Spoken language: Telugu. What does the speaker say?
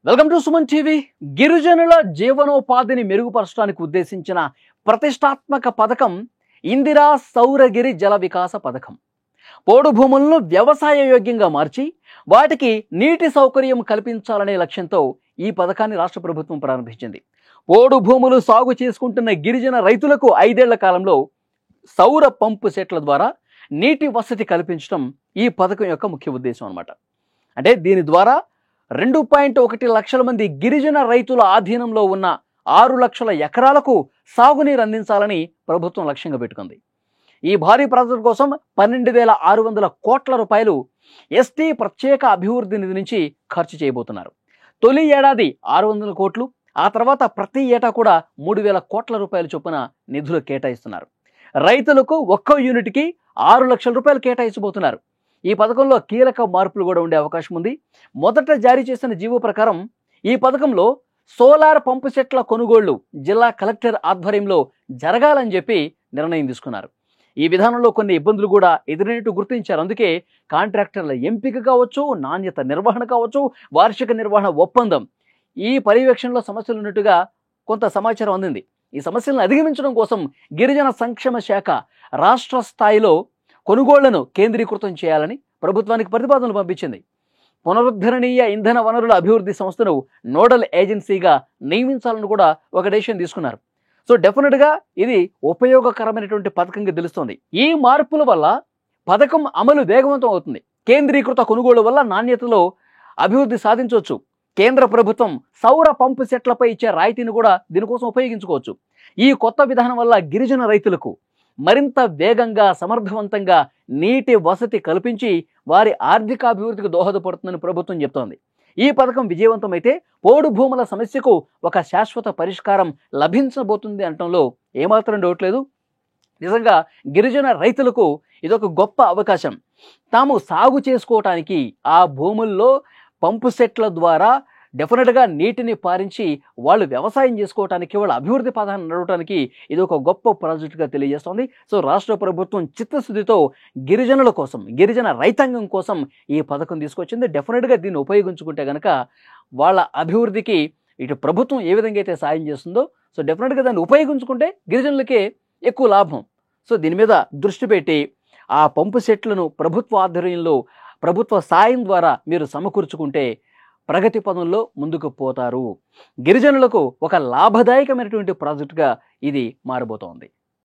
Welcome to Suman TV. గిరిజనుల జీవనోపాధిని మెరుగుపరచడానికి ఉద్దేశించిన ప్రతిష్టాత్మక పథకం ఇందిరా సౌరగిరి జల వికాస పథకం. పోడు భూములను వ్యవసాయ యోగ్యంగా మార్చి వాటికి నీటి సౌకర్యం కల్పించాలనే లక్ష్యంతో ఈ పథకాన్ని రాష్ట్ర ప్రభుత్వం ప్రారంభించింది. పోడు భూములు సాగు చేసుకుంటున్న గిరిజన రైతులకు 5 ఏళ్ల కాలంలో సౌర పంపు సెట్ల ద్వారా నీటి వసతి కల్పించడం ఈ పథకం యొక్క ముఖ్య ఉద్దేశం అన్నమాట. అంటే దీని ద్వారా 2.1 లక్షల మంది గిరిజన రైతుల ఆధీనంలో ఉన్న 6 లక్షల ఎకరాలకు సాగునీరు అందించాలని ప్రభుత్వం లక్ష్యంగా పెట్టుకుంది. ఈ భారీ ప్రాజెక్టు కోసం 12,600 కోట్ల రూపాయలు ఎస్టీ ప్రత్యేక అభివృద్ధి నిధి నుంచి ఖర్చు చేయబోతున్నారు. తొలి ఏడాది 600 కోట్లు, ఆ తర్వాత ప్రతి ఏటా కూడా 3,000 కోట్ల రూపాయల చొప్పున నిధులు కేటాయిస్తున్నారు. రైతులకు ఒక్కో యూనిట్కి 6 లక్షల రూపాయలు కేటాయించబోతున్నారు. ఈ పథకంలో కీలక మార్పులు కూడా ఉండే అవకాశం ఉంది. మొదట జారీ చేసిన జీవో ప్రకారం ఈ పథకంలో సోలార్ పంపు సెట్ల కొనుగోళ్లు జిల్లా కలెక్టర్ ఆధ్వర్యంలో జరగాలని చెప్పి నిర్ణయం తీసుకున్నారు. ఈ విధానంలో కొన్ని ఇబ్బందులు కూడా ఎదురైనట్టు గుర్తించారు. అందుకే కాంట్రాక్టర్ల ఎంపిక కావచ్చు, నాణ్యత నిర్వహణ కావచ్చు, వార్షిక నిర్వహణ ఒప్పందం, ఈ పర్యవేక్షణలో సమస్యలు ఉన్నట్టుగా కొంత సమాచారం అందింది. ఈ సమస్యలను అధిగమించడం కోసం గిరిజన సంక్షేమ శాఖ రాష్ట్ర స్థాయిలో కొనుగోళ్లను కేంద్రీకృతం చేయాలని ప్రభుత్వానికి ప్రతిపాదనలు పంపించింది. పునరుద్ధరణీయ ఇంధన వనరుల అభివృద్ధి సంస్థను నోడల్ ఏజెన్సీగా నియమించాలని కూడా ఒక డెసిషన్ తీసుకున్నారు. సో డెఫినెట్గా ఇది ఉపయోగకరమైనటువంటి పథకంగా తెలుస్తోంది. ఈ మార్పుల వల్ల పథకం అమలు వేగవంతం అవుతుంది. కేంద్రీకృత కొనుగోలు వల్ల నాణ్యతలో అభివృద్ధి సాధించవచ్చు. కేంద్ర ప్రభుత్వం సౌర పంపు సెట్లపై ఇచ్చే రాయితీని కూడా దీనికోసం ఉపయోగించుకోవచ్చు. ఈ కొత్త విధానం వల్ల గిరిజన రైతులకు మరింత వేగంగా, సమర్థవంతంగా నీటి వసతి కల్పించి వారి ఆర్థికాభివృద్ధికి దోహదపడుతుందని ప్రభుత్వం చెప్తోంది. ఈ పథకం విజయవంతమైతే పోడు భూముల సమస్యకు ఒక శాశ్వత పరిష్కారం లభించబోతుంది అనటంలో ఏమాత్రం డౌట్ లేదు. నిజంగా గిరిజన రైతులకు ఇదొక గొప్ప అవకాశం. తాము సాగు చేసుకోవటానికి ఆ భూముల్లో పంపు సెట్ల ద్వారా డెఫినెట్గా నీటిని పారించి వాళ్ళు వ్యవసాయం చేసుకోవటానికి, వాళ్ళ అభివృద్ధి పథాన్ని నడవటానికి ఇది ఒక గొప్ప ప్రాజెక్టుగా తెలియజేస్తోంది. సో రాష్ట్ర ప్రభుత్వం చిత్తశుద్ధితో గిరిజనుల కోసం, గిరిజన రైతాంగం కోసం ఈ పథకం తీసుకొచ్చింది. డెఫినెట్గా దీన్ని ఉపయోగించుకుంటే కనుక వాళ్ళ అభివృద్ధికి ఇటు ప్రభుత్వం ఏ విధంగా అయితే సాయం చేస్తుందో, సో డెఫినెట్గా దాన్ని ఉపయోగించుకుంటే గిరిజనులకే ఎక్కువ లాభం. సో దీని మీద దృష్టి పెట్టి ఆ పంపు సెట్లను ప్రభుత్వ ఆధ్వర్యంలో, ప్రభుత్వ సాయం ద్వారా మీరు సమకూర్చుకుంటే ప్రగతి పదంలో ముందుకు పోతారు. గిరిజనులకు ఒక లాభదాయకమైనటువంటి ప్రాజెక్టుగా ఇది మారబోతోంది.